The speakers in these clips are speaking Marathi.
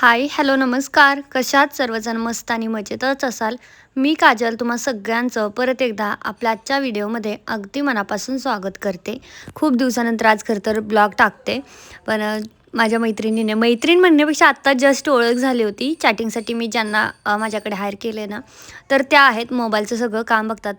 हाय, हॅलो, नमस्कार. कशात सर्वजण मस्त आणि मजेतच असाल. मी काजल तुम्हा सगळ्यांचं परत एकदा आपल्या आजच्या व्हिडिओमध्ये अगदी मनापासून स्वागत करते. खूप दिवसानंतर आज खरं तर ब्लॉग टाकते. पण माझ्या मैत्रिणीने मैत्रीण म्हणण्यापेक्षा आत्ता जस्ट ओळख झाली होती. चॅटिंगसाठी मी ज्यांना माझ्याकडे हायर केले ना, तर त्या आहेत मोबाईलचं सगळं काम बघतात.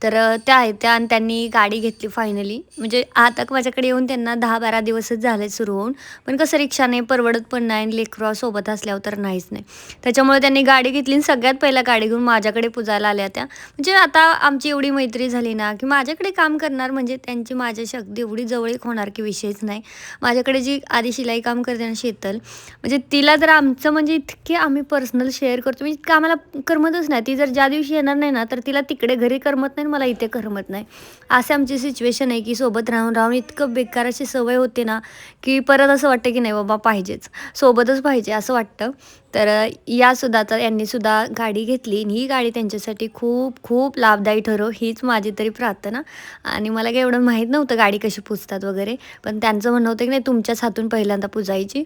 तर त्या आहेत त्या आणि त्यांनी गाडी घेतली फायनली. म्हणजे आता माझ्याकडे येऊन त्यांना 10-12 दिवसच झाले सुरू होऊन. पण कसं रिक्षाने परवडत पण नाही आणि लेकरं सोबत असल्यावर तर नाहीच नाही. त्याच्यामुळे त्यांनी गाडी घेतली आणि सगळ्यात पहिला गाडी घेऊन माझ्याकडे पुजायला आल्या त्या. म्हणजे आता आमची एवढी मैत्री झाली ना, की माझ्याकडे काम करणार म्हणजे त्यांची माझ्याशी अगदी एवढी जवळीक होणार की विषयच नाही. माझ्याकडे जी आधी शिलाई काम करते ना शीतल, म्हणजे तिला तर आमचं म्हणजे इतके आम्ही पर्सनल शेअर करतो. म्हणजे इतकं आम्हाला करमतच नाही. ती जर ज्या दिवशी येणार नाही ना, तर तिला तिकडे घरी करमत नाही आणि मला इथे करमत नाही. अशी आमची सिच्युएशन आहे, की सोबत राहून, राहून इतकं बेकार अशी सवय होते ना, की परत असं वाटतं की नाही बाबा पाहिजेच. सोबतच पाहिजे असं वाटतं. तर यासुद्धा आता यांनीसुद्धा गाडी घेतली आणि ही गाडी त्यांच्यासाठी खूप खूप लाभदायी ठरो हीच माझी तरी प्रार्थना. आणि मला काही एवढं माहीत नव्हतं गाडी कशी पुजतात वगैरे. पण त्यांचं म्हणणं होतं की नाही तुमच्याच हातून पहिल्यांदा पुजायची.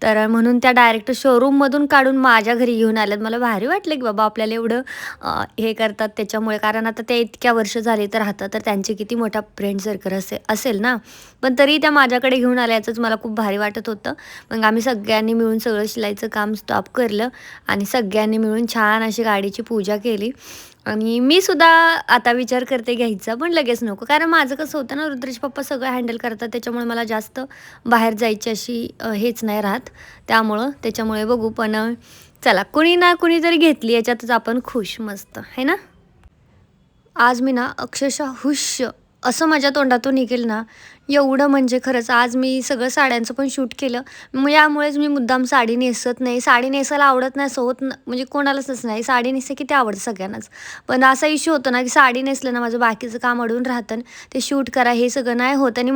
तर म्हणून त्या डायरेक्ट शोरूममधून काढून माझ्या घरी घेऊन आल्यात. मला भारी वाटलं की बाबा आपल्याला एवढं हे करतात त्याच्यामुळे. कारण आता ते इतक्या वर्ष झाले तर राहतात, तर त्यांचे किती मोठा फ्रेंड सर्कल असेल ना. पण तरी त्या माझ्याकडे घेऊन आल्या याचंच मला खूप भारी वाटत होतं. मग आम्ही सगळ्यांनी मिळून सगळं शिलाईचं काम स्टॉप केलं आणि सगळ्यांनी मिळून छान अशी गाडीची पूजा केली. आणि मी सुद्धा आता विचार करते घ्यायचा, पण लगेच नको. कारण माझं कसं होतं ना, रुद्रेश पप्पा सगळं हँडल करतात. त्याच्यामुळे मला जास्त बाहेर जायची अशी हेच नाही राहत. त्याच्यामुळे बघू. पण चला कुणी ना कुणीतरी घेतली याच्यातच आपण खुश मस्त, आहे ना? आज मी ना अक्षरशः हुश्य असं माझ्या तोंडातून निघेल ना, एवढं म्हणजे खरंच आज मी सगळं साड्यांचं पण शूट केलं. मग यामुळेच मी मुद्दाम साडी नेसत नाही. साडी नेसायला आवडत नाही असं होत म्हणजे कोणालाच नाही. साडी नेसते किती आवडतं सगळ्यांनाच. पण असा इश्यू होतो ना, की साडी नेसलं ना माझं बाकीचं काम अडून राहतं आणि ते शूट करा हे सगळं नाही होत. आणि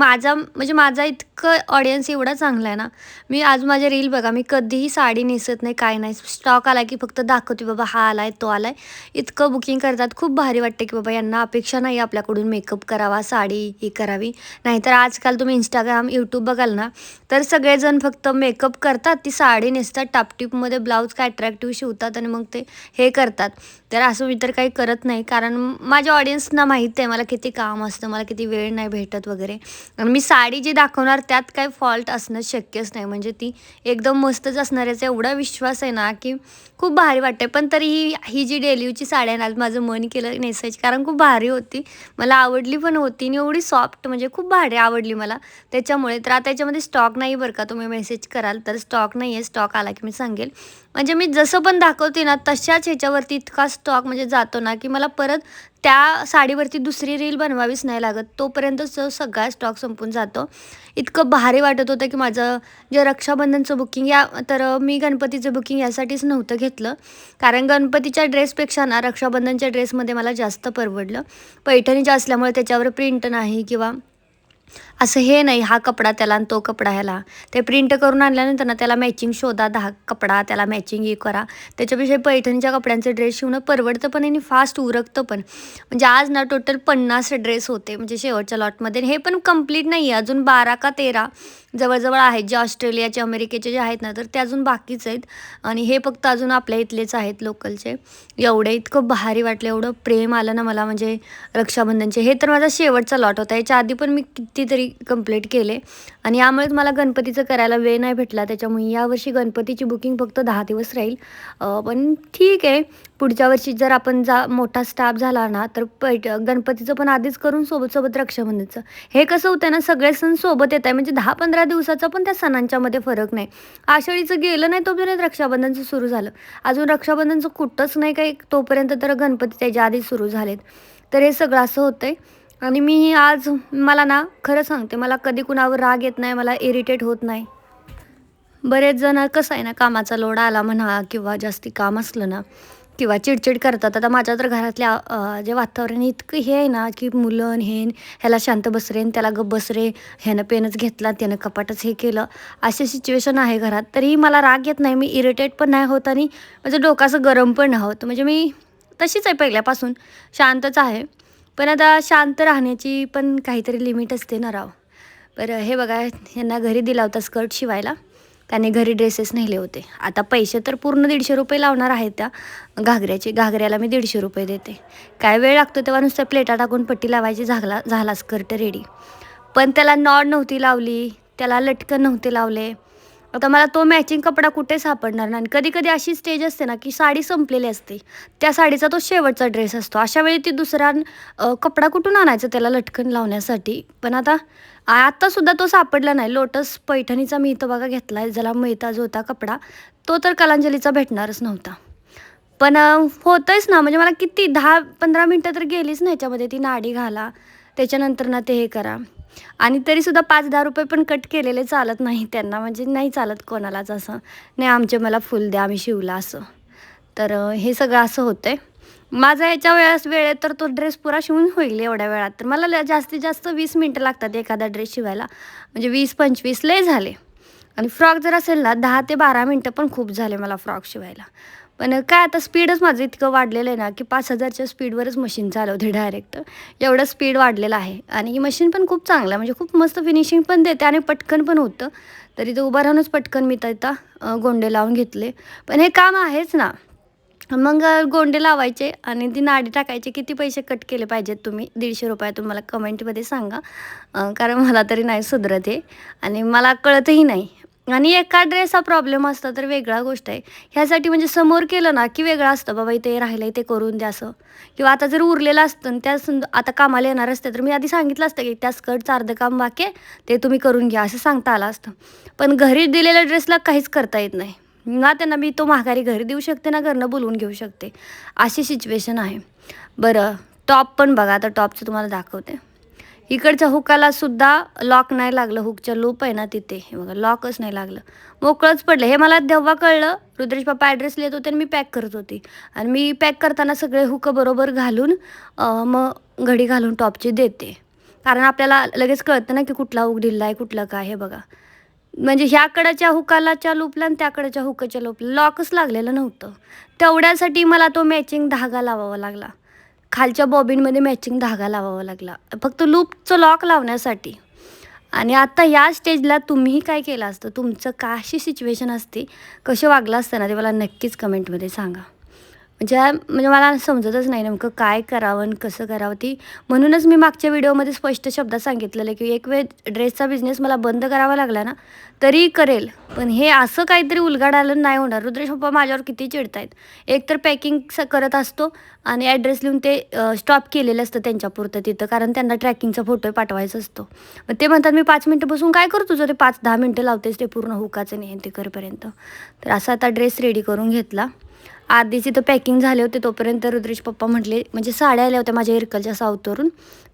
माझा इतकं ऑडियन्स एवढा चांगला आहे ना, मी आज माझे रील बघा, मी कधीही साडी नेसत नाही, काय नाही. स्टॉक आला की फक्त दाखवते बाबा हा आलाय, तो आलाय. इतकं बुकिंग करतात. खूप भारी वाटतं की बाबा यांना अपेक्षा नाही आपल्याकडून मेकअप करावा, साडी ही करावी. नाहीतर आजकाल तुम्ही Instagram, YouTube बघाल ना, तर सगळेजण फक्त मेकअप करतात, ती साडी नेसतात, टापटीपमध्ये ब्लाऊज काय अट्रॅक्टिव्ह शिवतात आणि मग ते हे करतात. तर असं मी तर काही करत नाही. कारण माझ्या ऑडियन्सना माहीत आहे मला किती काम असतं, मला किती वेळ नाही भेटत वगैरे. आणि मी साडी जी दाखवणार त्यात काही फॉल्ट असणं शक्यच नाही. म्हणजे ती एकदम मस्तच असणार याचा एवढा विश्वास आहे ना, की खूप भारी वाटते. पण तरीही ही जी डेली यूजची साडी आहे ना, आज माझं मन केलं नेसायची कारण खूप भारी होती. मला आवडली पण होती आणि एवढी सॉफ्ट म्हणजे खूप भारी आवडली मला. त्याच्यामुळे तर आता याच्यामध्ये स्टॉक नाही बरं का, तुम्ही मेसेज कराल तर स्टॉक नाही आहे. स्टॉक आला की मी सांगेल. म्हणजे मी जसं पण दाखवते ना, तशाच ह्याच्यावरती इतका स्टॉक म्हणजे जातो ना, की मला परत त्या साडीवरती दुसरी रील बनवावीच नाही लागत. तोपर्यंत तो सगळा स्टॉक संपून जातो. इतकं भारी वाटत होतं, की माझं जे रक्षाबंधनचं बुकिंग मी गणपतीचं बुकिंग यासाठीच नव्हतं घेतलं. कारण गणपतीच्या ड्रेसपेक्षा ना रक्षाबंधनच्या ड्रेसमध्ये मला जास्त परवडलं. पैठणीच्या असल्यामुळे त्याच्यावर प्रिंट नाही किंवा असं हे नाही, हा कपडा त्याला आणि तो कपडा ह्याला. ते प्रिंट करून आणल्यानंतर ना त्याला मॅचिंग शोधा, 10 कपडा त्याला मॅचिंग हे करा. त्याच्यापेक्षा पैठणीच्या कपड्यांचे ड्रेस शिवणं परवडतं पण आणि फास्ट उरकतं पण. म्हणजे आज ना टोटल 50 ड्रेस होते म्हणजे शेवटच्या लॉटमध्ये. हे पण कंप्लीट नाही आहे, अजून 12 का 13 जवळ आहेत. जे ऑस्ट्रेलियाचे, अमेरिकेचे जे आहेत ना, तर ते अजून बाकीच आहेत. आणि हे फक्त अजून आपल्या इथलेच आहेत लोकलचे. एवढे इतकं भारी वाटलं, एवढं प्रेम आलं ना मला म्हणजे रक्षाबंधनचे. हे तर माझा शेवटचा लॉट होता. याच्या आधी पण मी कितीतरी कंप्लीट केले आणि यामुळेच मला गणपतीचं करायला वेळ नाही भेटला. त्याच्यामुळे यावर्षी गणपतीची बुकिंग फक्त 10 दिवस राहील. पण ठीक आहे. पुढच्या वर्षी जर आपण मोठा स्टाफ झाला ना, तर गणपतीचं पण आधीच करून सोबत-सोबत रक्षाबंधनचं. हे कसं होतं ना, सगळे सण सोबत येत आहे म्हणजे 10-15 दिवसाचा पण त्या सणांच्यामध्ये फरक नाही. आषाढीचं गेलं नाही तोपर्यंत रक्षाबंधनचं सुरू झालं. अजून रक्षाबंधनचं कुठंच नाही काही तोपर्यंत तर गणपती त्याच्या आधीच सुरू झालेत. तर हे सगळं असं होतंय. आणि मी आज मला ना खरं सांगते, मला कधी कुणावर राग येत नाही, मला इरिटेट होत नाही. बरेच जण कसं आहे ना, कामाचा लोड आला म्हणा किंवा जास्ती काम असलं ना किंवा चिडचिड करतात. आता माझ्या तर घरातल्या जे वातावरण इतकं हे आहे ना, की मुलं आणि हे ह्याला शांत बस रे आणि त्याला गप्प बस रे, ह्यानं पेनच घेतला, त्यानं कपाटच हे केलं, अशी सिच्युएशन आहे घरात. तरीही मला राग येत नाही, मी इरिटेट पण नाही होत आणि माझं डोकं असं गरम पण नाही होत. म्हणजे मी तशीच आहे पहिल्यापासून, शांतच आहे. पण आता शांत राहण्याची पण काहीतरी लिमिट असते ना राव. बरं हे बघा, ह्यांना घरी दिला होता स्कर्ट शिवायला. त्यांनी घरी ड्रेसेस नेले होते. आता पैसे तर पूर्ण 150 रुपये लावणार आहेत त्या घागऱ्याला मी 150 रुपये देते. काय वेळ लागतो तेव्हा नुसतं प्लेटा टाकून पट्टी लावायची, झाला स्कर्ट रेडी. पण त्याला नॉड नव्हती लावली, त्याला लटकन नव्हते लावले. आता मला तो मॅचिंग कपडा कुठे सापडणार नाही. कधी कधी अशी स्टेज असते ना की साडी संपलेली असते, त्या साडीचा तो शेवटचा ड्रेस असतो. अशा वेळी ती दुसरा कपडा कुठून आणायचा त्याला लटकन लावण्यासाठी. पण आत्तासुद्धा तो सापडला नाही. लोटस पैठणीचा मी इथं बघा घेतला आहे, ज्याला मिळता जो होता कपडा तो तर कलांजलीचा भेटणारच नव्हता. पण होतंच ना, म्हणजे मला किती 10-15 मिनटं तर गेलीच नाही याच्यामध्ये. ती नाडी घाला, त्याच्यानंतर ना ते हे करा. आणि तरीसुद्धा 5-10 रुपये पण कट केलेले चालत नाही त्यांना, म्हणजे नाही चालत कोणालाच असं नाही आमचे मला फुल द्या आम्ही शिवला असं. तर हे सगळं असं होतं आहे माझा याच्या वेळेत. तर तो ड्रेस पुरा शिवून होईल एवढ्या वेळात. तर मला जास्तीत जास्त 20 मिनटं लागतात एखादा ड्रेस शिवायला, म्हणजे 20-25 लय झाले. आणि फ्रॉक जर असेल ना 10 ते 12 मिनटं पण खूप झाले मला फ्रॉक शिवायला. पण काय आता स्पीडच माझं इतकं वाढलेलं आहे ना की 5000च्या स्पीडवरच मशीन चालवते डायरेक्ट. एवढं स्पीड वाढलेलं आहे. आणि ही मशीन पण खूप चांगलं आहे, म्हणजे खूप मस्त फिनिशिंग पण देते आणि पटकन पण होतं. तरी ते उभं राहूनच पटकन मी तर गोंडे लावून घेतले. पण हे काम आहेच ना. मग गोंडे लावायचे आणि ती नाडी टाकायची. किती पैसे कट केले पाहिजेत तुम्ही 150 रुपयातून मला कमेंटमध्ये सांगा. कारण मला तरी नाही सुधरत आहे आणि मला कळतही नाही. आणि एका ड्रेसचा प्रॉब्लेम असता तर वेगळा गोष्ट आहे. ह्यासाठी म्हणजे समोर केलं ना की वेगळं असतं, बाबा इथे राहिलं ते करून द्या असं. किंवा आता जर उरलेलं असतं आता कामाला येणार असते तर मी आधी सांगितलं असतं की त्या स्कर्टचं अर्धं काम बाकी आहे, ते तुम्ही करून घ्या असं सांगता आलं असतं. पण घरी दिलेल्या ड्रेसला काहीच करता येत नाही ना. त्यांना मी तो माघारी घरी देऊ शकते ना घरनं बोलवून घेऊ शकते, अशी सिच्युएशन आहे. बरं, टॉप पण बघा. आता टॉपचं तुम्हाला दाखवते. इकडच्या हुकालासुद्धा लॉक नाही लागलं. हुकच्या लूप आहे ना तिथे हे बघा, लॉकच नाही लागलं, मोकळंच पडलं. हे मला तेव्हा कळलं, रुद्रेश पप्पा ॲड्रेस लिहित होते आणि मी पॅक करत होती. आणि मी पॅक करताना सगळे हुक बरोबर घालून मग घडी घालून टॉपची देते. कारण आपल्याला लगेच कळतं ना की कुठला हुक ढिल्ला आहे कुठला काय. हे बघा, म्हणजे ह्याकडच्या हुकालाच्या लूपला आणि त्याकडच्या हुकाच्या लूपला लॉकच लागलेलं नव्हतं. तेवढ्यासाठी मला तो मॅचिंग धागा लावावा लागला. खालच्या बॉबिनमध्ये मॅचिंग धागा लावावा लागला फक्त लूपचं लॉक लावण्यासाठी. आणि आता या स्टेजला तुम्हीही काय केलं असतं, तुमचं काशी सिच्युएशन असते, कसे वागलं असतं ना, ते मला नक्कीच कमेंटमध्ये सांगा. म्हणजे मला समजतच नाही नेमकं काय करावं आणि कसं करावं ती. म्हणूनच मी मागच्या व्हिडिओमध्ये स्पष्ट शब्दात सांगितलेलं की एक वेळ ड्रेसचा बिझनेस मला बंद करावा लागला ना तरी करेल, पण हे असं काहीतरी उलगाड आलं नाही होणार. रुद्रेश पप्पा माझ्यावर किती चिडतायत. एक तर पॅकिंग करत असतो आणि ॲड्रेस लिहून ते स्टॉप केलेलं असतं त्यांच्यापुरतं तिथं, कारण त्यांना ट्रॅकिंगचा फोटो पाठवायचा असतो. मग ते म्हणतात मी 5 मिनटं बसून काय करू तुझं, ते 5-10 मिनटं लावतेस ते पूर्ण हुकाचं नाही ते करेपर्यंत. तर असा आता ड्रेस रेडी करून घेतला. आधीच इथं पॅकिंग झाले होते तोपर्यंत रुद्रेश पप्पा म्हटले, म्हणजे साड्या आल्या होत्या माझ्या इरकलच्या साऊथवरून,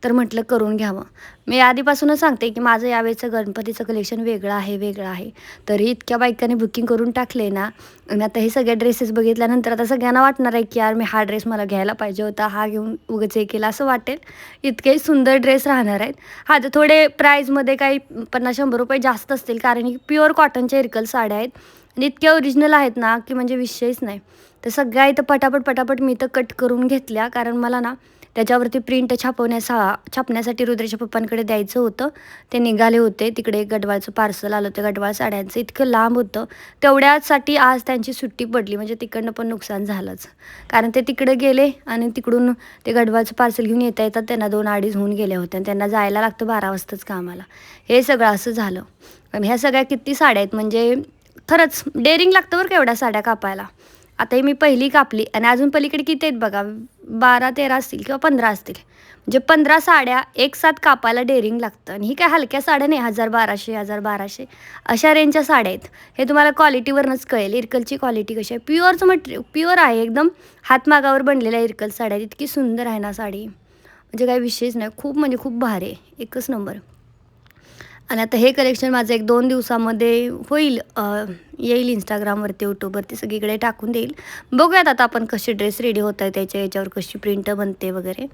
तर म्हटलं करून घ्यावं. मी आधीपासूनच सांगते की माझं यावेळेचं गणपतीचं कलेक्शन वेगळं आहे. तरी इतक्या बायकांनी बुकिंग करून टाकले ना. आणि आता हे सगळे ड्रेसेस बघितल्यानंतर आता सगळ्यांना वाटणार आहे की यार मी हा ड्रेस मला घ्यायला पाहिजे होता, हा घेऊन उगाच हे केला असं वाटेल. इतके सुंदर ड्रेस राहणार आहेत. हा तर थोडे प्राईजमध्ये काही 50-100 रुपये जास्त असतील, कारण की प्युअर कॉटनच्या इरकल साड्या आहेत आणि इतक्या ओरिजिनल आहेत ना की म्हणजे विषयच नाही. तर सगळ्या इथं पटापट मी इथं कट करून घेतल्या, कारण मला ना त्याच्यावरती प्रिंट छापण्यासाठी रुद्रेच्या पप्पांकडे द्यायचं होतं. ते निघाले होते तिकडे. गडवाळचं पार्सल आलं होतं, गडवाळ साड्यांचं इतकं लांब होतं. तेवढ्यासाठी आज त्यांची सुट्टी पडली, म्हणजे तिकडनं पण नुकसान झालंच. कारण ते तिकडे गेले आणि तिकडून ते गडवाळचं पार्सल घेऊन येतात त्यांना 2-2:30 होऊन गेले होते आणि त्यांना जायला लागतं 12 वाजताच कामाला. हे सगळं असं झालं. आणि ह्या सगळ्या किती साड्या आहेत, म्हणजे खरंच डेअरिंग लागतं बरं का एवढ्या साड्या कापायला. आता ही मी पहिली कापली आणि अजून पलीकडे किती आहेत बघा, 12-13 असतील किंवा 15 असतील. म्हणजे 15 साड्या एक साथ कापायला डेअरिंग लागतं. आणि ही काय हलक्या साड्या नाही, 1000-1200 अशा रेंजच्या साड्या आहेत. हे तुम्हाला क्वालिटीवरनंच कळेल इरकलची क्वालिटी कशी आहे. प्युअरचं मटेरियल प्युअर आहे एकदम, हातमागावर बनलेल्या इरकल साड्या. इतकी सुंदर आहे ना साडी, म्हणजे काही विषयच नाही. खूप म्हणजे खूप भारी आहे, एकच नंबर. आणि आता हे कलेक्शन माझं 1-2 दिवसामध्ये होईल, येईल इंस्टाग्रामवरती, यूट्यूबवरती सगळीकडे टाकून देईल. बघूयात आता आपण कसे ड्रेस रेडी होत आहेत, याच्यावर कशी प्रिंट बनते वगैरे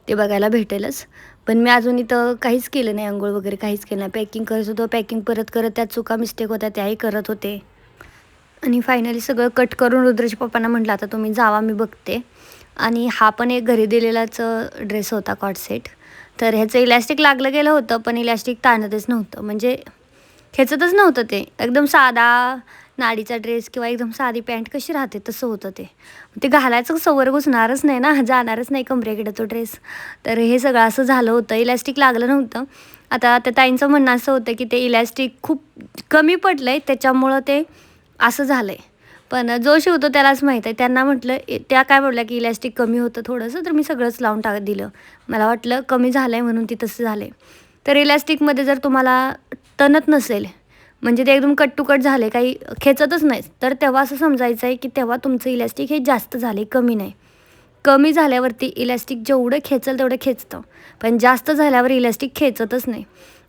ते बघायला भेटेलच. पण मी अजून इथं काहीच केलं नाही, अंघोळ वगैरे काहीच केलं नाही. पॅकिंग करत होतो, पॅकिंग करत त्यात चुका मिस्टेक होत्या त्याही करत होते. आणि फायनली सगळं कट करून रुद्रेश पप्पांना म्हटलं आता तुम्ही जावा मी बघते. आणि हा पण एक घरी दिलेलाच ड्रेस होता कॉट सेट. तर ह्याचं इलॅस्टिक लागलं गेलं होतं, पण इलॅस्टिक ताणतच नव्हतं. म्हणजे खेचतच नव्हतं ते. एकदम साधा नाडीचा ड्रेस किंवा एकदम साधी पॅन्ट कशी राहते तसं होतं ते. ते घालायचं सवय घुसणारच नाही ना, जाणारच नाही कमरेकडे तो ड्रेस. तर हे सगळं असं झालं होतं. इलॅस्टिक लागलं नव्हतं. आता त्या ताईंचं म्हणणं असं होतं की ते इलॅस्टिक खूप कमी पडलं आहे त्याच्यामुळं ते असं झालं आहे. पण जो शिवतो त्यालाच माहीत आहे. त्यांना म्हटलं त्या काय बोलल्या की इलॅस्टिक कमी होतं थोडंसं, तर मी सगळंच लावून दिलं. मला वाटलं कमी झालं आहे म्हणून ती तसं झालं आहे. तर इलॅस्टिकमध्ये जर तुम्हाला तणत नसेल, म्हणजे ते एकदम कट टू कट झाले, काही खेचतच नाही, तर तेव्हा असं समजायचं आहे की तेव्हा तुमचं इलॅस्टिक हे जास्त झाले, कमी नाही. कमी झाल्यावरती इलॅस्टिक जेवढं खेचल तेवढं खेचतं, पण जास्त झाल्यावर इलॅस्टिक खेचतच नाही.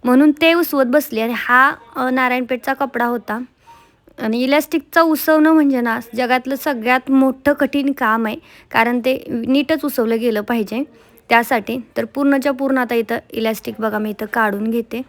म्हणून ते उसवत बसली आणि हा नारायणपेठचा कपडा होता. आणि इलॅस्टिकचा उसवणं म्हणजे ना जगातलं सगळ्यात मोठं कठीण काम आहे, कारण ते नीटच उसवलं गेलं पाहिजे त्यासाठी. तर पूर्णच्या पूर्ण आता इथं इलॅस्टिक बघा मी इथं काढून घेते.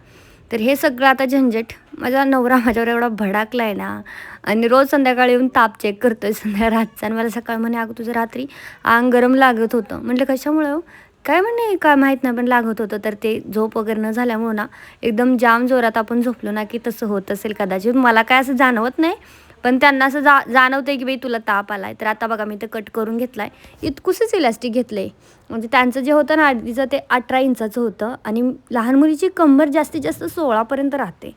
तर हे सगळं आता झंझट माझा नवरा माझ्यावर एवढा भडाकला आहे ना, आणि रोज संध्याकाळी येऊन ताप चेक करतो आहे रातचा. आणि मला सकाळ म्हणे अगं तुझं रात्री अंग गरम लागत होतं. म्हटलं कशामुळं हो? काय म्हणे काय माहीत नाही पण लागत होतं. तर ते झोप वगैरे न झाल्यामुळं ना एकदम जाम जोरात आपण झोपलो ना की तसं होत असेल कदाचित. मला काय असं जाणवत नाही, पण त्यांना असं जाणवतं की बाई तुला ताप आला आहे. तर आता बघा मी ते कट करून घेतला आहे. इतकुसंच इलॅस्टिक घेतलं आहे. म्हणजे त्यांचं जे होतं ना आधीचं ते 18 इंचाचं होतं आणि लहान मुलीची कंबर जास्तीत जास्त 16पर्यंत राहते.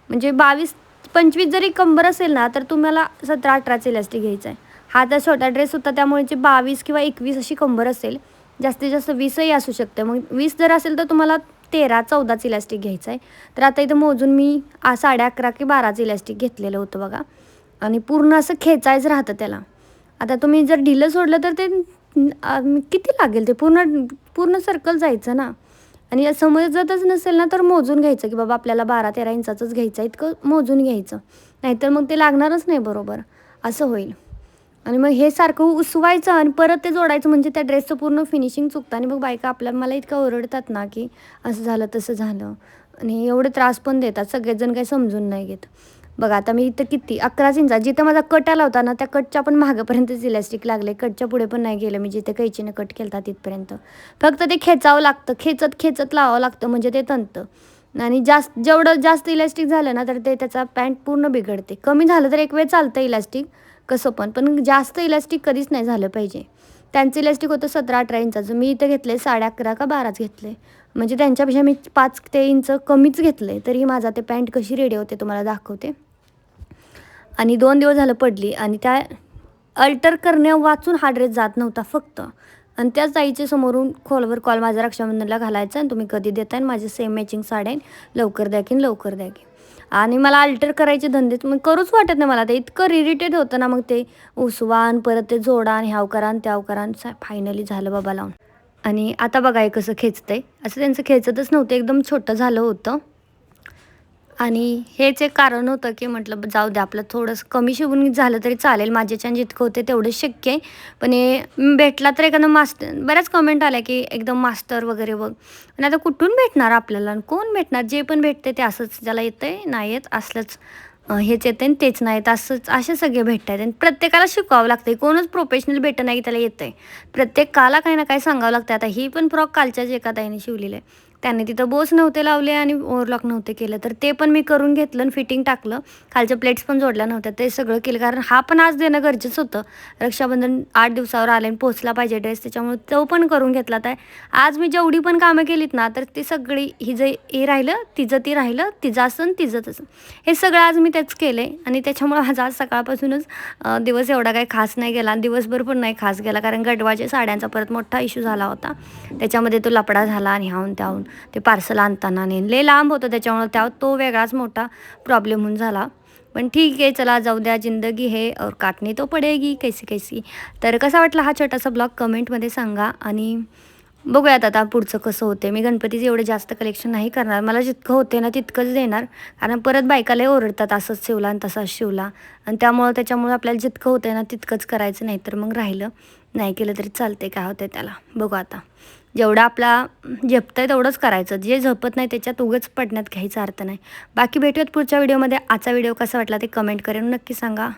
म्हणजे 22-25 जरी कंबर असेल ना तर तुम्हाला 17-18चं इलॅस्टिक घ्यायचं आहे. हा तर छोटा ड्रेस होता त्यामुळे 22 किंवा 21 अशी कंबर असेल. जास्तीत जास्त 20ही असू शकते. मग 20 जर असेल तर तुम्हाला 13-14चं इलॅस्टिक घ्यायचं आहे. तर आता इथं मोजून मी 11.5 की 12चं इलॅस्टिक घेतलेलं होतं बघा. आणि पूर्ण असं खेचायचं राहतं त्याला. आता तुम्ही जर ढिलं सोडलं तर ते किती लागेल ते पूर्ण पूर्ण सर्कल जायचं ना. आणि समजतच नसेल ना तर मोजून घ्यायचं की बाबा आपल्याला 12-13 इंचाचंच घ्यायचं आहे, इतकं मोजून घ्यायचं. नाहीतर मग ते लागणारच नाही बरोबर, असं होईल. आणि मग हे सारखं उसवायचं आणि परत ते जोडायचं म्हणजे त्या ड्रेसचं पूर्ण फिनिशिंग चुकतं. आणि मग बायका मला इतकं ओरडतात ना की असं झालं तसं झालं, आणि एवढे त्रास पण देतात. सगळेजण काही समजून नाही घेत. बघा आता मी इथं किती 11 इंचा जिथं माझा कट आला होता ना त्या कटच्या पण मागेपर्यंतच इलॅस्टिक लागले. कटच्या पुढे पण नाही गेलं मी, जिथे कैचीने कट केला तिथपर्यंत. फक्त ते खेचावं लागतं, खेचत खेचत लावावं लागतं म्हणजे ते तणतं. आणि जेवढं जास्त इलॅस्टिक झालं ना तर ते त्याचा पॅन्ट पूर्ण बिघडते. कमी झालं तर एक वेळ चालतं इलॅस्टिक कसं पण जास्त इलॅस्टिक कधीच नाही झालं पाहिजे. त्यांचं इलॅस्टिक होतं 17-18 इंचाचं. मी इथं घेतलं 11.5 का 12च घेतले. म्हणजे त्यांच्यापेक्षा मी 5 ते इंच कमीच घेतलं तरी माझा ते पॅन्ट कशी रेडी होते तुम्हाला दाखवते. आणि 2 दिवस झालं पडली आणि त्या अल्टर करण्या वाचून हा ड्रेस जात नव्हता फक्त. आणि त्याच ताईच्या समोरून खोलवर कॉल माझ्या रक्षाबंधनला घालायचा आणि तुम्ही कधी देताय, माझे सेम मॅचिंग साड्या लवकर द्या की लवकर द्या की. आणि मला अल्टर करायचे धंदेच मग करूच वाटत नाही मला. ते इतकं इरिटेट होतं ना, मग ते उसवान परत ते जोडा आणि ह्याव करा आणि त्याव करा. फायनली झालं बाबा लावून. आणि आता बघा हे कसं खेचतंय. असं त्यांचं खेचतच नव्हतं, एकदम छोटं झालं होतं. आणि हेच एक कारण होतं की म्हटलं जाऊ द्या आपलं थोडंसं कमी शिवून झालं तरी चालेल, माझ्याच्यानं जितकं होते तेवढंच शक्य आहे. पण हे भेटला तर एखादं मास्टर, बऱ्याच कमेंट आल्या की एकदम मास्टर वगैरे बघ. आणि आता कुठून भेटणार आपल्याला, कोण भेटणार? जे पण भेटते ते असंच ज्याला येतं आहे नाही येत असलंच हेच येतं आणि तेच नाही येत असंच, असे सगळे भेटत आहेत. आणि प्रत्येकाला शिकावं लागतं आहे, कोणच प्रोफेशनल भेटत नाही की त्याला येतं आहे. प्रत्येकाला काही ना काही सांगावं लागतं. आता ही पण फ्रॉक कालच्याच एका ताईने शिवलेलं आहे. त्यांनी तिथं बोस नव्हते लावले आणि ओव्हरलॉक नव्हते केलं, तर ते पण मी करून घेतलं आणि फिटिंग टाकलं. खालच्या प्लेट्स पण जोडल्या नव्हत्या, ते सगळं केलं. कारण हा पण आज देणं गरजेचं होतं. रक्षाबंधन 8 दिवसावर आले आणि पोचला पाहिजे ड्रेस, त्याच्यामुळे तो पण करून घेतला. तर आज मी जेवढी पण कामं केलीत ना तर ती सगळी हे राहिलं तिचं, ती राहिलं तिचं असं आणि तिचं तसं, हे सगळं आज मी तेच केलं आहे. आणि त्याच्यामुळं माझा आज सकाळपासूनच दिवस एवढा काही खास नाही गेला आणि दिवसभर पण नाही खास गेला, कारण गडवाच्या साड्यांचा परत मोठा इश्यू झाला होता. त्याच्यामध्ये तो लफडा झाला आणि ह्याहून त्याहून ते पार्सल आणताना लय लांब होतं, त्याच्यामुळं तो वेगळाच मोठा प्रॉब्लेम होऊन झाला. पण ठीक आहे, चला जाऊ द्या, जिंदगी है और काटनी तो पडेगी कैसी कैसी. तर कसा वाटला हा छोटासा ब्लॉग कमेंटमध्ये सांगा. आणि बघूयात आता पुढचं कसं होते. मी गणपतीचं एवढं जास्त कलेक्शन नाही करणार, मला जितकं होते ना तितकंच देणार. कारण परत बायकालाही ओरडतात असंच शिवला आणि तसाच शिवला, आणि त्यामुळं आपल्याला जितकं होतं ना तितकंच करायचं, नाही तर मग राहिलं नाही केलं तरी चालते, काय होतं त्याला बघू. आता जेवढं आपला झेपतं आहे तेवढंच करायचं, जे झेपत नाही त्याच्यात उगाच पडण्यात काहीच अर्थ नाही. बाकी भेटूयात पुढच्या व्हिडिओमध्ये. आजचा व्हिडिओ कसा वाटला ते कमेंट करून नक्की सांगा.